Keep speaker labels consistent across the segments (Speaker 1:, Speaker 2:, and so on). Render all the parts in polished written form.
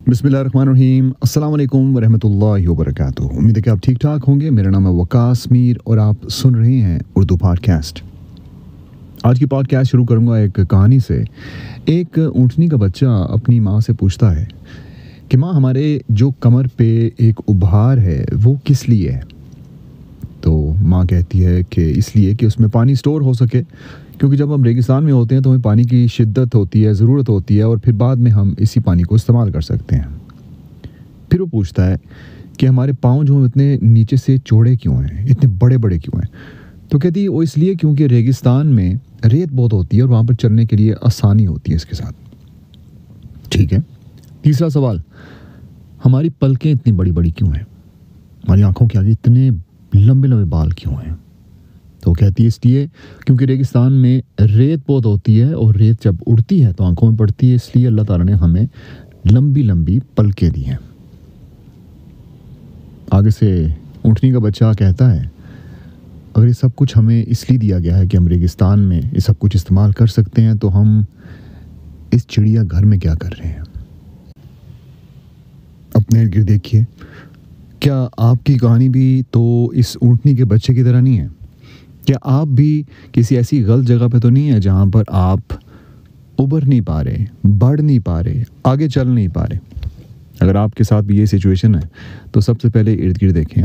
Speaker 1: बिस्मिल्लाहिर्रहमानिर्रहीम, अस्सलाम वालेकुम वरहमतुल्लाहि वबरकातुहू। उम्मीद है कि आप ठीक ठाक होंगे। मेरा नाम है वकास मीर और आप सुन रहे हैं उर्दू पॉडकास्ट। आज की पॉडकास्ट शुरू करूंगा एक कहानी से। एक ऊँटनी का बच्चा अपनी माँ से पूछता है कि माँ, हमारे जो कमर पे एक उभार है वो किस लिए है? तो माँ कहती है कि इसलिए कि उसमें पानी स्टोर हो सके, क्योंकि जब हम रेगिस्तान में होते हैं तो हमें पानी की शिद्दत होती है, ज़रूरत होती है, और फिर बाद में हम इसी पानी को इस्तेमाल कर सकते हैं। फिर वो पूछता है कि हमारे पाँव जो इतने नीचे से चौड़े क्यों हैं, इतने बड़े बड़े क्यों हैं? तो कहती है वो इसलिए क्योंकि रेगिस्तान में रेत बहुत होती है और वहाँ पर चलने के लिए आसानी होती है इसके साथ। ठीक है। तीसरा सवाल, हमारी पलकें इतनी बड़ी बड़ी क्यों हैं? हमारी आंखों के आगे इतने लंबे लंबे बाल क्यों हैं? तो कहती है इसलिए क्योंकि रेगिस्तान में रेत बहुत होती है और रेत जब उड़ती है तो आंखों में पड़ती है, इसलिए अल्लाह ताला ने हमें लंबी लंबी पलकें दी हैं। आगे से ऊँटनी का बच्चा कहता है, अगर ये सब कुछ हमें इसलिए दिया गया है कि हम रेगिस्तान में ये सब कुछ इस्तेमाल कर सकते हैं, तो हम इस चिड़िया घर में क्या कर रहे हैं? अपने इर्द गिर्द देखिए, क्या आपकी कहानी भी तो इस ऊँटनी के बच्चे की तरह नहीं है? क्या आप भी किसी ऐसी गलत जगह पे तो नहीं है जहाँ पर आप उभर नहीं पा रहे, बढ़ नहीं पा रहे, आगे चल नहीं पा रहे? अगर आपके साथ भी ये सिचुएशन है तो सबसे पहले इर्द गिर्द देखें,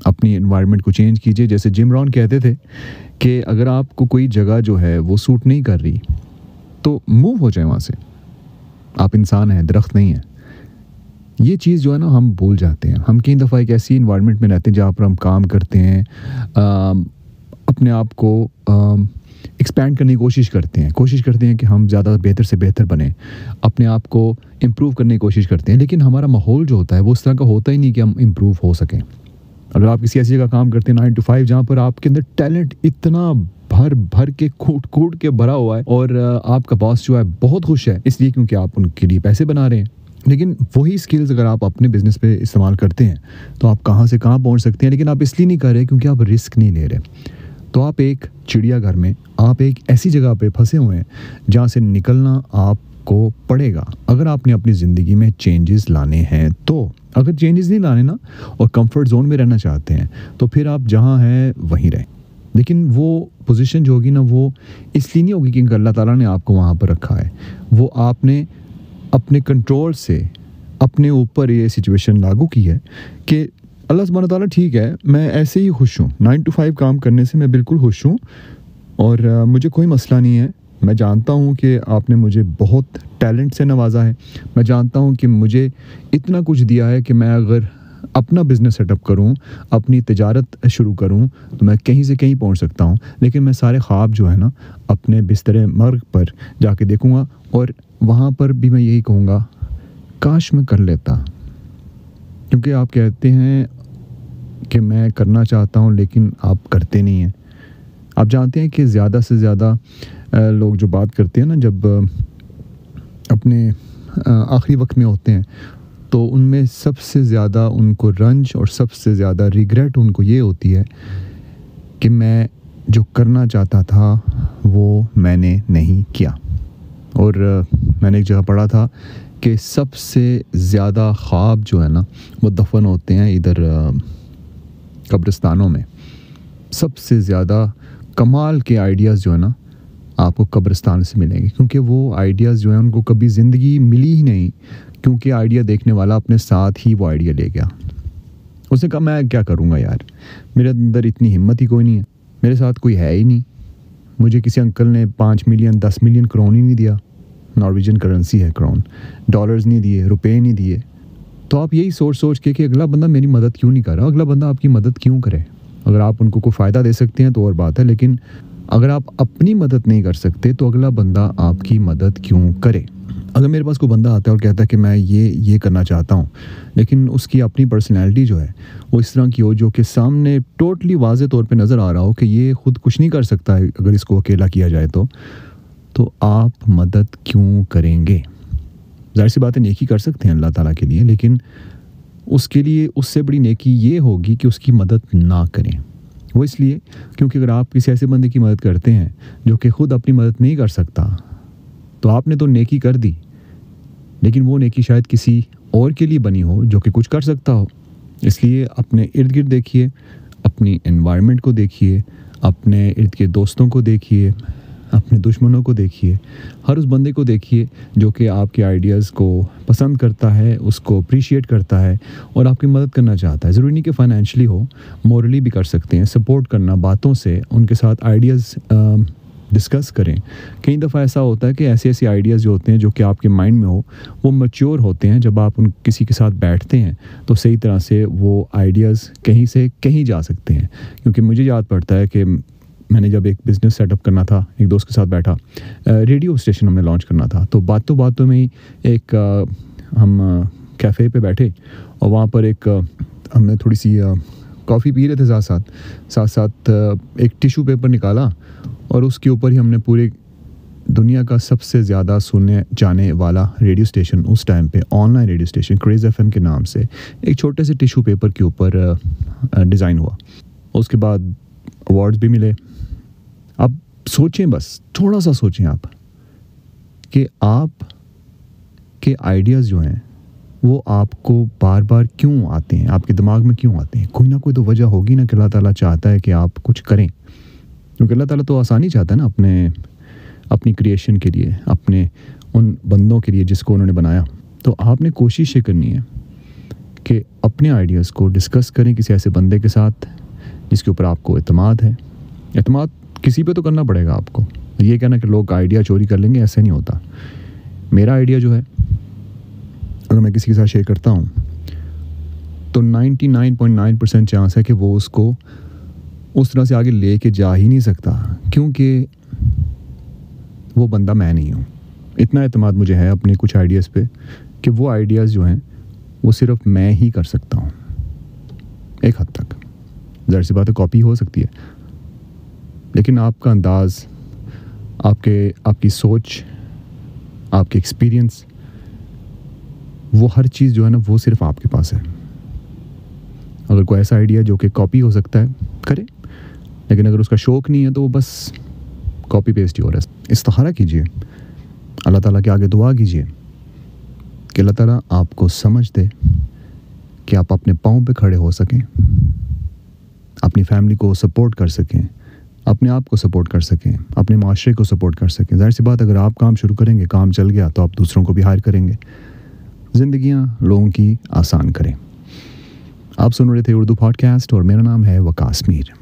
Speaker 1: अपनी एनवायरनमेंट को चेंज कीजिए। जैसे जिम रॉन कहते थे कि अगर आपको कोई जगह जो है वो सूट नहीं कर रही तो मूव हो जाए वहाँ से। आप इंसान हैं, दरख्त नहीं है। ये चीज़ जो है ना हम भूल जाते हैं। हम कई दफ़ा एक ऐसी इन्वायरमेंट में रहते हैं जहाँ पर हम काम करते हैं, अपने आप को एक्सपैंड करने की कोशिश करते हैं कि हम ज़्यादा बेहतर से बेहतर बने, अपने आप को इम्प्रूव करने की कोशिश करते हैं, लेकिन हमारा माहौल जो होता है वो उस तरह का होता ही नहीं कि हम इम्प्रूव हो सकें। अगर आप किसी ऐसी जगह काम करते हैं 9 to 5 जहाँ पर आपके अंदर टैलेंट इतना भर भर के कूट के भरा हुआ है और आपका बॉस जो है बहुत खुश है इसलिए क्योंकि आप उनके लिए पैसे बना रहे हैं, लेकिन वही स्किल्स अगर आप अपने बिजनेस पे इस्तेमाल करते हैं तो आप कहाँ से कहाँ पहुँच सकते हैं। लेकिन आप इसलिए नहीं कर रहे क्योंकि आप रिस्क नहीं ले रहे। तो आप एक चिड़ियाघर में, आप एक ऐसी जगह पे फंसे हुए हैं जहाँ से निकलना आपको पड़ेगा अगर आपने अपनी ज़िंदगी में चेंजेस लाने हैं। तो अगर चेंजेस नहीं लाने ना और कंफर्ट जोन में रहना चाहते हैं तो फिर आप जहाँ हैं वहीं रहें। लेकिन वो पोजीशन जो होगी ना वो इसलिए नहीं होगी क्योंकि अल्लाह ताला ने आपको वहाँ पर रखा है। वो आपने अपने कंट्रोल से अपने ऊपर ये सिचुएशन लागू की है कि अल्लाह सुब्हानहू ताला, ठीक है, मैं ऐसे ही खुश हूँ, 9 to 5 काम करने से मैं बिल्कुल खुश हूँ और मुझे कोई मसला नहीं है। मैं जानता हूँ कि आपने मुझे बहुत टैलेंट से नवाजा है। मैं जानता हूँ कि मुझे इतना कुछ दिया है कि मैं अगर अपना बिज़नेस सेटअप करूँ, अपनी तिजारत शुरू करूँ तो मैं कहीं से कहीं पहुँच सकता हूँ। लेकिन मैं सारे ख्वाब जो है ना अपने बिस्तर मर्ग पर जाके देखूँगा और वहाँ पर भी मैं यही कहूँगा, काश मैं कर लेता। क्योंकि आप कहते हैं कि मैं करना चाहता हूँ लेकिन आप करते नहीं हैं। आप जानते हैं कि ज़्यादा से ज़्यादा लोग जो बात करते हैं ना जब अपने आखिरी वक्त में होते हैं तो उनमें सबसे ज़्यादा उनको रंज और सबसे ज़्यादा रिग्रेट उनको ये होती है कि मैं जो करना चाहता था वो मैंने नहीं किया। और मैंने एक जगह पढ़ा था कि सबसे ज़्यादा ख्वाब जो है ना वो दफन होते हैं इधर कब्रिस्तानों में। सबसे ज़्यादा कमाल के आइडियाज़ जो है ना आपको कब्रिस्तान से मिलेंगे, क्योंकि वो आइडियाज़ जो हैं उनको कभी ज़िंदगी मिली ही नहीं, क्योंकि आइडिया देखने वाला अपने साथ ही वो आइडिया ले गया। उसने कहा मैं क्या करूँगा यार, मेरे अंदर इतनी हिम्मत ही कोई नहीं है, मेरे साथ कोई है ही नहीं। मुझे किसी अंकल ने 5 मिलियन 10 मिलियन क्रोन ही नहीं दिया, नॉर्वेजियन करेंसी है क्रोन, डॉलर्स नहीं दिए, रुपए नहीं दिए। तो आप यही सोच के कि अगला बंदा मेरी मदद क्यों नहीं कर रहा, अगला बंदा आपकी मदद क्यों करे। अगर आप उनको कोई फ़ायदा दे सकते हैं तो और बात है, लेकिन अगर आप अपनी मदद नहीं कर सकते तो अगला बंदा आपकी मदद क्यों करे। अगर मेरे पास कोई बंदा आता है और कहता है कि मैं ये करना चाहता हूँ, लेकिन उसकी अपनी पर्सनैलिटी जो है वो इस तरह की हो जो कि सामने टोटली वाज़े तौर पे नज़र आ रहा हो कि ये खुद कुछ नहीं कर सकता है अगर इसको अकेला किया जाए तो आप मदद क्यों करेंगे? ज़ाहिर सी बात है नेकी कर सकते हैं अल्लाह ताला के लिए, लेकिन उसके लिए उससे बड़ी नेकी ये होगी कि उसकी मदद ना करें। वो इसलिए क्योंकि अगर आप किसी ऐसे बंदे की मदद करते हैं जो कि ख़ुद अपनी मदद नहीं कर सकता तो आपने तो नेकी कर दी, लेकिन वो नेकी शायद किसी और के लिए बनी हो जो कि कुछ कर सकता हो। इसलिए अपने इर्द गिर्द देखिए, अपनी एनवायरनमेंट को देखिए, अपने इर्द गिर्द दोस्तों को देखिए, अपने दुश्मनों को देखिए, हर उस बंदे को देखिए जो कि आपके आइडियाज़ को पसंद करता है, उसको अप्रिशिएट करता है और आपकी मदद करना चाहता है। ज़रूरी नहीं कि फाइनेंशियली हो, मोरली भी कर सकते हैं। सपोर्ट करना, बातों से उनके साथ आइडियाज़ डिस्कस करें। कई दफ़ा ऐसा होता है कि ऐसे आइडियाज़ जो होते हैं जो कि आपके माइंड में हो, वो मैच्योर होते हैं। जब आप उन किसी के साथ बैठते हैं तो सही तरह से वो आइडियाज़ कहीं से कहीं जा सकते हैं। क्योंकि मुझे याद पड़ता है कि मैंने जब एक बिज़नेस सेटअप करना था, एक दोस्त के साथ बैठा, रेडियो स्टेशन हमने लॉन्च करना था। तो बातों बातों में ही एक हम कैफ़े पे बैठे और वहाँ पर एक हमने थोड़ी सी कॉफ़ी पी रहे थे, साथ साथ एक टिश्यू पेपर निकाला और उसके ऊपर ही हमने पूरे दुनिया का सबसे ज़्यादा सुनने जाने वाला रेडियो स्टेशन, उस टाइम पे online radio station craze FM के नाम से, एक छोटे से टिश्यू पेपर के ऊपर डिज़ाइन हुआ। उसके बाद अवार्ड्स भी मिले। अब सोचें, बस थोड़ा सा सोचें आप कि आप के आइडियाज़ जो हैं वो आपको बार बार क्यों आते हैं, आपके दिमाग में क्यों आते हैं। कोई ना कोई तो वजह होगी ना कि अल्लाह ताला चाहता है कि आप कुछ करें। क्योंकि अल्लाह ताला तो आसानी चाहता है ना अपनी क्रिएशन के लिए, अपने उन बंदों के लिए जिसको उन्होंने बनाया। तो आपने कोशिश ये करनी है कि अपने आइडियाज़ को डिस्कस करें किसी ऐसे बंदे के साथ जिसके ऊपर आपको एतमाद है। एतमाद किसी पे तो करना पड़ेगा आपको। ये कहना कि लोग आइडिया चोरी कर लेंगे, ऐसे नहीं होता। मेरा आइडिया जो है अगर मैं किसी के साथ शेयर करता हूँ तो 99.9% चांस है कि वो उसको उस तरह से आगे ले के जा ही नहीं सकता, क्योंकि वो बंदा मैं नहीं हूँ। इतना एतमाद मुझे है अपने कुछ आइडियाज़ पे कि वो आइडियाज़ जो हैं वो सिर्फ मैं ही कर सकता हूँ एक हद तक। ज़ाहिर सी बात है कॉपी हो सकती है, लेकिन आपका अंदाज़, आपकी सोच, आपके एक्सपीरियंस, वो हर चीज़ जो है ना वो सिर्फ आपके पास है। अगर कोई ऐसा आइडिया जो कि कॉपी हो सकता है करें, लेकिन अगर उसका शौक़ नहीं है तो वो बस कॉपी पेस्ट ही हो रहा है। इस्तिखारा कीजिए, अल्लाह ताला के आगे दुआ कीजिए कि अल्लाह ताला आपको समझ दे कि आप अपने पाँव पे खड़े हो सकें, अपनी फैमिली को सपोर्ट कर सकें, अपने आप को सपोर्ट कर सकें, अपने माशरे को सपोर्ट कर सकें। ज़ाहिर सी बात अगर आप काम शुरू करेंगे, काम चल गया तो आप दूसरों को भी हायर करेंगे। ज़िंदगियाँ लोगों की आसान करें। आप सुन रहे थे उर्दू पॉडकास्ट और मेरा नाम है वकास मीर।